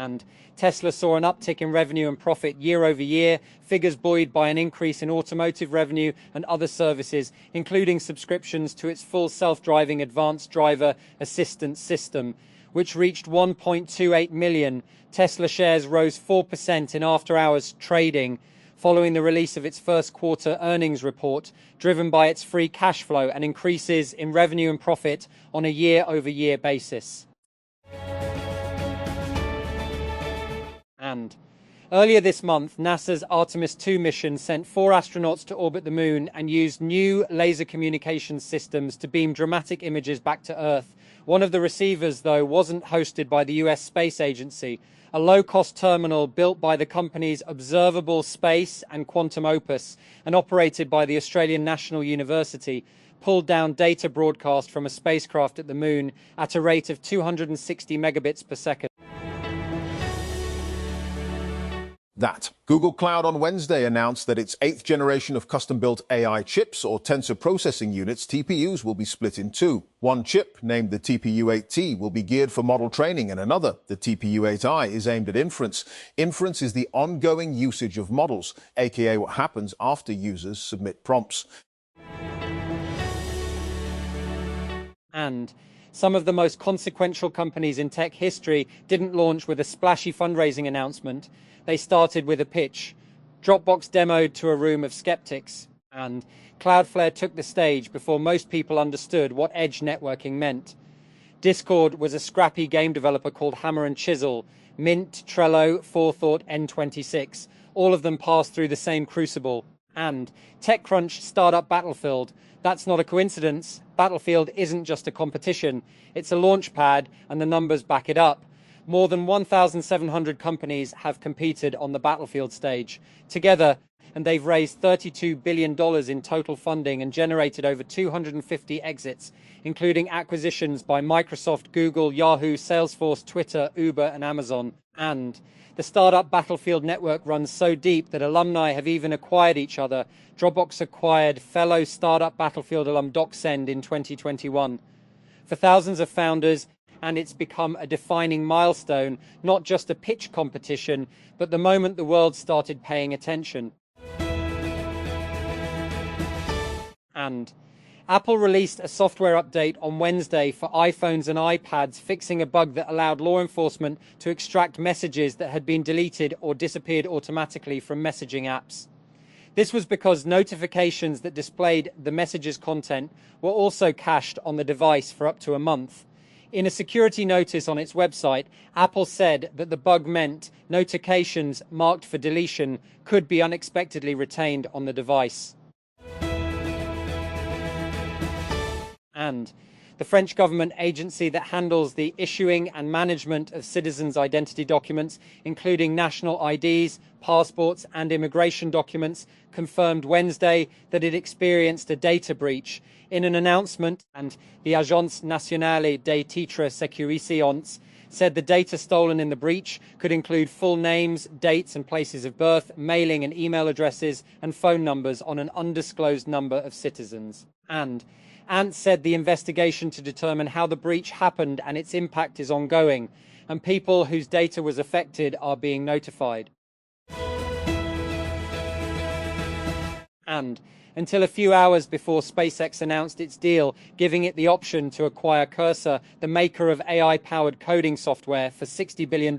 And Tesla saw an uptick in revenue and profit year over year, figures buoyed by an increase in automotive revenue and other services, including subscriptions to its full self-driving advanced driver assistance system, which reached 1.28 million. Tesla shares rose 4% in after-hours trading following the release of its first quarter earnings report, driven by its free cash flow and increases in revenue and profit on a year-over-year basis. And earlier this month, NASA's Artemis 2 mission sent 4 astronauts to orbit the moon and used new laser communications systems to beam dramatic images back to Earth. One of the receivers, though, wasn't hosted by the US Space Agency. A low-cost terminal built by the companies Observable Space and Quantum Opus and operated by the Australian National University pulled down data broadcast from a spacecraft at the moon at a rate of 260 megabits per second. Google Cloud on Wednesday announced that its 8th generation of custom-built AI chips, or tensor processing units, TPUs, will be split in 2. One chip, named the TPU-8T, will be geared for model training, and another, the TPU-8I, is aimed at inference. Inference is the ongoing usage of models, aka what happens after users submit prompts. And some of the most consequential companies in tech history didn't launch with a splashy fundraising announcement. They started with a pitch. Dropbox demoed to a room of skeptics, and Cloudflare took the stage before most people understood what edge networking meant. Discord was a scrappy game developer called Hammer and Chisel. Mint, Trello, Forethought, N26. All of them passed through the same crucible. And TechCrunch startup Battlefield. That's not a coincidence. Battlefield isn't just a competition. It's a launch pad, and the numbers back it up. More than 1,700 companies have competed on the Battlefield stage together, and they've raised $32 billion in total funding and generated over 250 exits, including acquisitions by Microsoft, Google, Yahoo, Salesforce, Twitter, Uber, and Amazon. And the startup Battlefield network runs so deep that alumni have even acquired each other. Dropbox acquired fellow startup Battlefield alum DocSend in 2021. For thousands of founders, and it's become a defining milestone, not just a pitch competition, but the moment the world started paying attention. And Apple released a software update on Wednesday for iPhones and iPads, fixing a bug that allowed law enforcement to extract messages that had been deleted or disappeared automatically from messaging apps. This was because notifications that displayed the message's content were also cached on the device for up to a month. In a security notice on its website, Apple said that the bug meant notifications marked for deletion could be unexpectedly retained on the device. And the French government agency that handles the issuing and management of citizens' identity documents, including national IDs, passports, and immigration documents, confirmed Wednesday that it experienced a data breach. In an announcement, and the Agence Nationale des Titres Sécurisés said the data stolen in the breach could include full names, dates and places of birth, mailing and email addresses, and phone numbers on an undisclosed number of citizens. And Ant said the investigation to determine how the breach happened and its impact is ongoing, and people whose data was affected are being notified. And until a few hours before SpaceX announced its deal, giving it the option to acquire Cursor, the maker of AI-powered coding software, for $60 billion.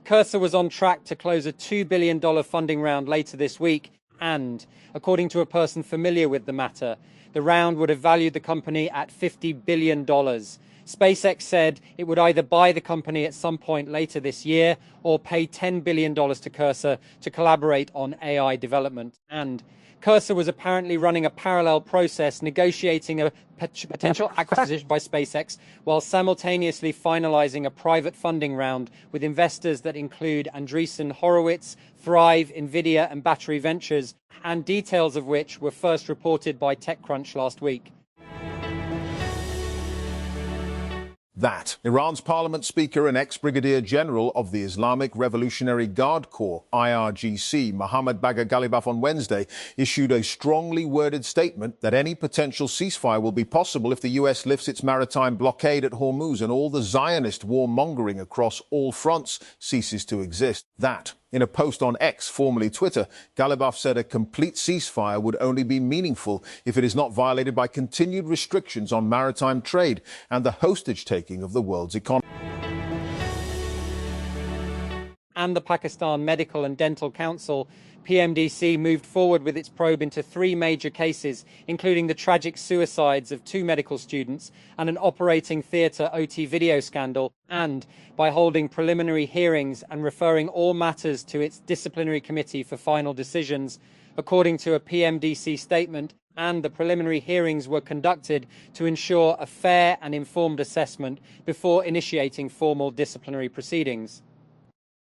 Cursor was on track to close a $2 billion funding round later this week, and, according to a person familiar with the matter, the round would have valued the company at $50 billion. SpaceX said it would either buy the company at some point later this year or pay $10 billion to Cursor to collaborate on AI development. And Cursor was apparently running a parallel process negotiating a potential acquisition by SpaceX while simultaneously finalizing a private funding round with investors that include Andreessen Horowitz, Thrive, Nvidia, and Battery Ventures, and details of which were first reported by TechCrunch last week. That Iran's parliament speaker and ex-brigadier general of the Islamic Revolutionary Guard Corps, IRGC, Mohammad Bagher Ghalibaf, on Wednesday issued a strongly worded statement that any potential ceasefire will be possible if the US lifts its maritime blockade at Hormuz and all the Zionist warmongering across all fronts ceases to exist. That in a post on X, formerly Twitter, Ghalibaf said a complete ceasefire would only be meaningful if it is not violated by continued restrictions on maritime trade and the hostage-taking of the world's economy. And the Pakistan Medical and Dental Council, PMDC, moved forward with its probe into 3 major cases, including the tragic suicides of 2 medical students and an operating theatre OT video scandal, and by holding preliminary hearings and referring all matters to its disciplinary committee for final decisions. According to a PMDC statement, and the preliminary hearings were conducted to ensure a fair and informed assessment before initiating formal disciplinary proceedings.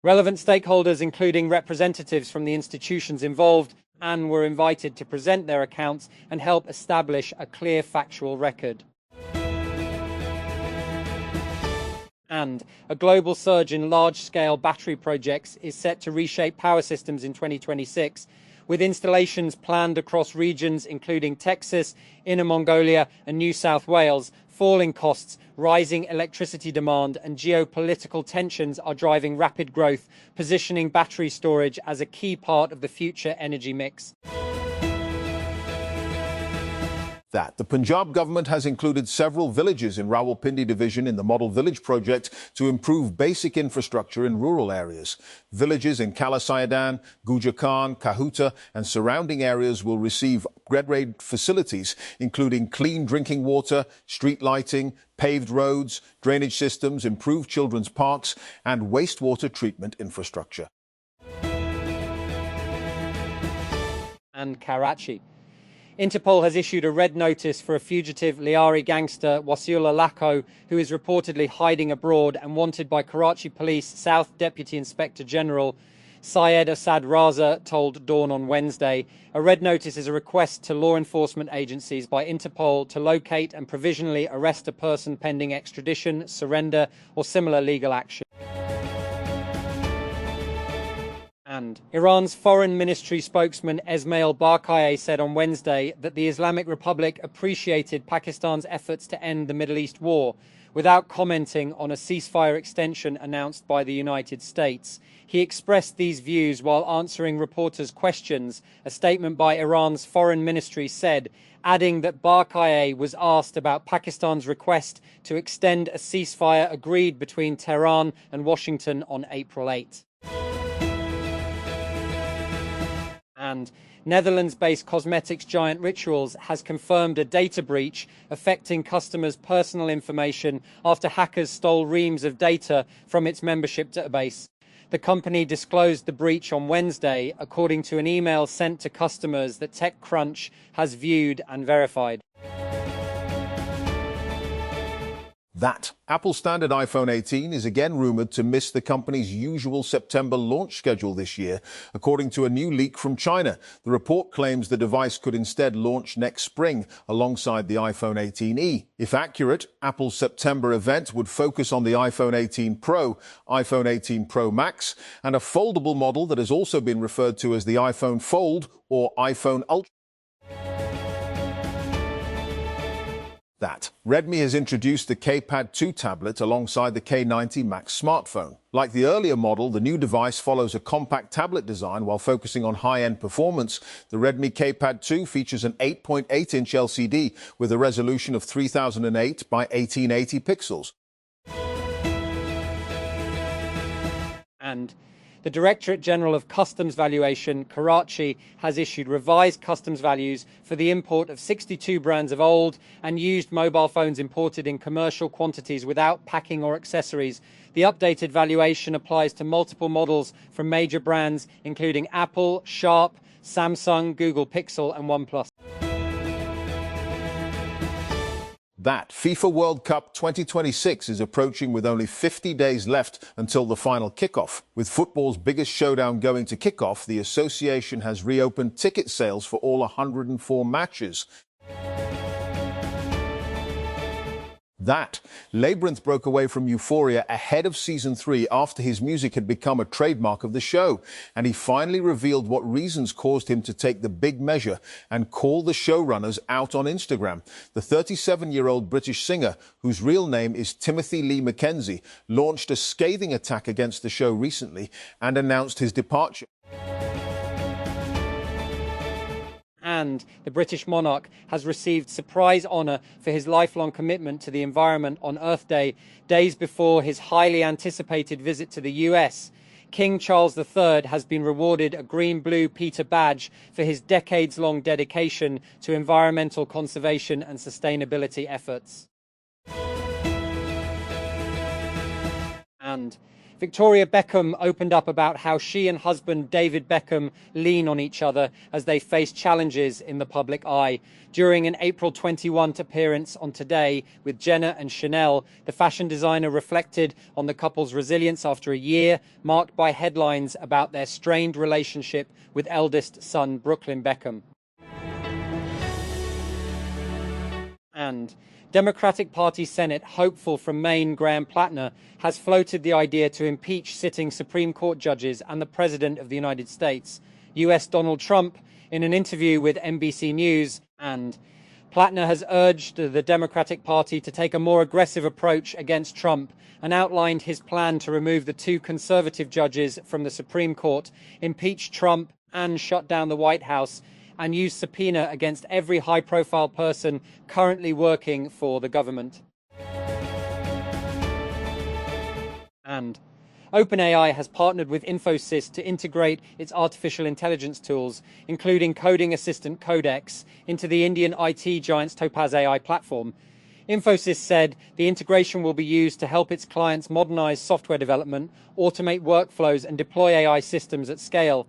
Relevant stakeholders, including representatives from the institutions involved, and were invited to present their accounts and help establish a clear factual record. And a global surge in large-scale battery projects is set to reshape power systems in 2026, with installations planned across regions including Texas, Inner Mongolia and New South Wales. Falling costs, rising electricity demand and geopolitical tensions are driving rapid growth, positioning battery storage as a key part of the future energy mix. That the Punjab government has included several villages in Rawalpindi division in the Model Village project to improve basic infrastructure in rural areas. Villages in Kala Sayadan, Guja Khan, Kahuta and surrounding areas will receive upgrade facilities, including clean drinking water, street lighting, paved roads, drainage systems, improved children's parks and wastewater treatment infrastructure. And Karachi. Interpol has issued a red notice for a fugitive Liari gangster, Wasiullah Lakho, who is reportedly hiding abroad and wanted by Karachi Police South Deputy Inspector General Syed Asad Raza told Dawn on Wednesday. A red notice is a request to law enforcement agencies by Interpol to locate and provisionally arrest a person pending extradition, surrender or similar legal action. And Iran's foreign ministry spokesman Esmail Barkaei said on Wednesday that the Islamic Republic appreciated Pakistan's efforts to end the Middle East war, without commenting on a ceasefire extension announced by the United States. He expressed these views while answering reporters' questions, a statement by Iran's foreign ministry said, adding that Barkaei was asked about Pakistan's request to extend a ceasefire agreed between Tehran and Washington on April 8. And Netherlands-based cosmetics giant Rituals has confirmed a data breach affecting customers' personal information after hackers stole reams of data from its membership database. The company disclosed the breach on Wednesday, according to an email sent to customers that TechCrunch has viewed and verified. That Apple standard iPhone 18 is again rumored to miss the company's usual September launch schedule this year, according to a new leak from China. The report claims the device could instead launch next spring alongside the iPhone 18e. If accurate, Apple's September event would focus on the iPhone 18 Pro, iPhone 18 Pro Max, and a foldable model that has also been referred to as the iPhone Fold or iPhone Ultra. That Redmi has introduced the K-Pad 2 tablet alongside the K90 Max smartphone. Like the earlier model, the new device follows a compact tablet design while focusing on high-end performance. The Redmi K-Pad 2 features an 8.8-inch LCD with a resolution of 3008 by 1880 pixels. And the Directorate General of Customs Valuation, Karachi, has issued revised customs values for the import of 62 brands of old and used mobile phones imported in commercial quantities without packing or accessories. The updated valuation applies to multiple models from major brands including Apple, Sharp, Samsung, Google Pixel and OnePlus. That FIFA World Cup 2026 is approaching with only 50 days left until the final kickoff. With football's biggest showdown going to kickoff, the association has reopened ticket sales for all 104 matches. That Labyrinth broke away from Euphoria ahead of season 3 after his music had become a trademark of the show. And he finally revealed what reasons caused him to take the big measure and call the showrunners out on Instagram. The 37-year-old British singer, whose real name is Timothy Lee Mackenzie, launched a scathing attack against the show recently and announced his departure. And the British monarch has received surprise honour for his lifelong commitment to the environment on Earth Day, days before his highly anticipated visit to the US. King Charles III has been rewarded a Green-Blue Peter badge for his decades-long dedication to environmental conservation and sustainability efforts. And Victoria Beckham opened up about how she and husband David Beckham lean on each other as they face challenges in the public eye. During an April 21 appearance on Today with Jenna and Chanel, the fashion designer reflected on the couple's resilience after a year marked by headlines about their strained relationship with eldest son Brooklyn Beckham. And Democratic Party Senate hopeful from Maine Graham Plattner has floated the idea to impeach sitting Supreme Court judges and the President of the United States, US Donald Trump, in an interview with NBC News. And Plattner has urged the Democratic Party to take a more aggressive approach against Trump and outlined his plan to remove the 2 conservative judges from the Supreme Court, impeach Trump and shut down the White House, and use subpoena against every high-profile person currently working for the government. And OpenAI has partnered with Infosys to integrate its artificial intelligence tools, including coding assistant Codex, into the Indian IT giant's Topaz AI platform. Infosys said the integration will be used to help its clients modernize software development, automate workflows, and deploy AI systems at scale,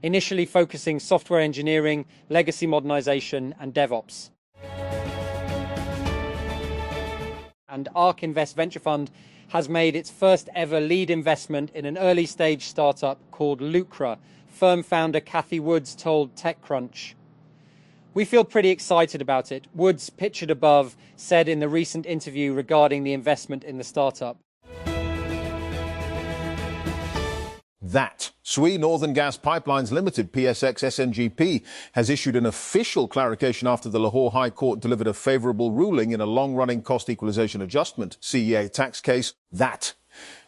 initially focusing software engineering, legacy modernization, and DevOps. And ARK Invest Venture Fund has made its first ever lead investment in an early stage startup called Lucra, firm founder Kathy Woods told TechCrunch. We feel pretty excited about it, Woods, pictured above, said in the recent interview regarding the investment in the startup. That SWE Northern Gas Pipelines Limited, PSX SNGP, has issued an official clarification after the Lahore High Court delivered a favourable ruling in a long-running cost equalisation adjustment (CEA) tax case. That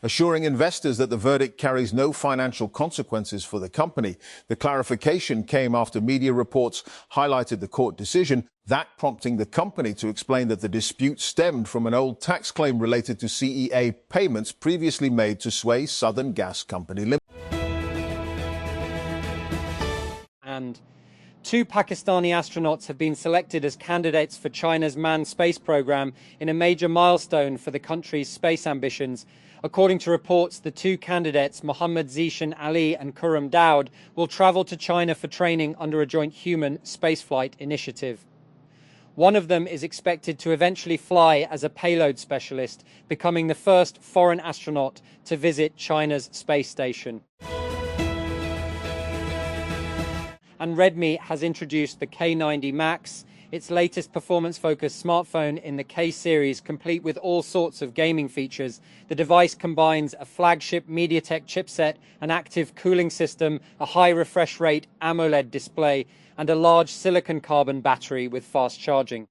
assuring investors that the verdict carries no financial consequences for the company. The clarification came after media reports highlighted the court decision, that prompting the company to explain that the dispute stemmed from an old tax claim related to CEA payments previously made to SWE Southern Gas Company Limited. And 2 Pakistani astronauts have been selected as candidates for China's manned space program in a major milestone for the country's space ambitions. According to reports, the 2 candidates, Mohammad Zishan Ali and Khurram Daud, will travel to China for training under a joint human spaceflight initiative. One of them is expected to eventually fly as a payload specialist, becoming the first foreign astronaut to visit China's space station. And Redmi has introduced the K90 Max, its latest performance-focused smartphone in the K series, complete with all sorts of gaming features. The device combines a flagship MediaTek chipset, an active cooling system, a high refresh rate AMOLED display, and a large silicon carbon battery with fast charging.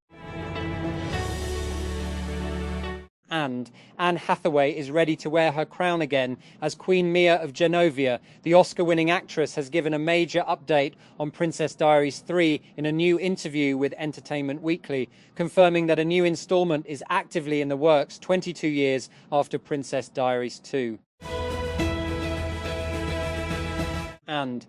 And Anne Hathaway is ready to wear her crown again as Queen Mia of Genovia. The Oscar-winning actress has given a major update on Princess Diaries 3 in a new interview with Entertainment Weekly, confirming that a new installment is actively in the works 22 years after Princess Diaries 2. And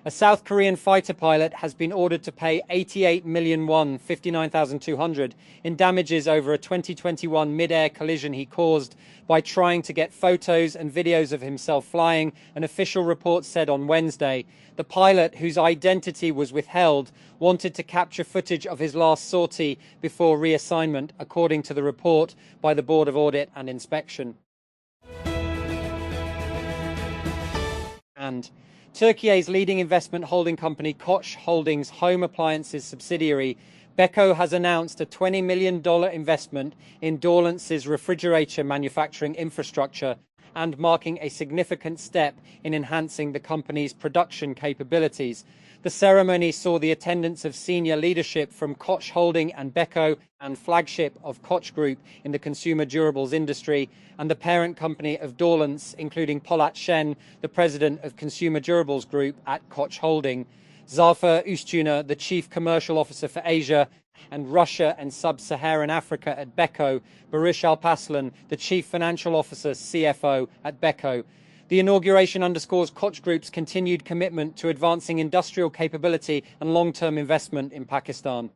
a South Korean fighter pilot has been ordered to pay 88 million won, 59,200, in damages over a 2021 mid-air collision he caused by trying to get photos and videos of himself flying, an official report said on Wednesday. The pilot, whose identity was withheld, wanted to capture footage of his last sortie before reassignment, according to the report by the Board of Audit and Inspection. And Turkey's leading investment holding company Koç Holding's home appliances subsidiary Beko has announced a $20 million investment in Dorlance's refrigerator manufacturing infrastructure and marking a significant step in enhancing the company's production capabilities. The ceremony saw the attendance of senior leadership from Koch Holding and Beko, and flagship of Koch Group in the consumer durables industry, and the parent company of Dorlance, including Polat Shen, the president of Consumer Durables Group at Koch Holding, Zafer Üstüner, the chief commercial officer for Asia and Russia and Sub-Saharan Africa at Beko, Barish Alpaslan, the chief financial officer CFO at Beko. The inauguration underscores Koch Group's continued commitment to advancing industrial capability and long-term investment in Pakistan.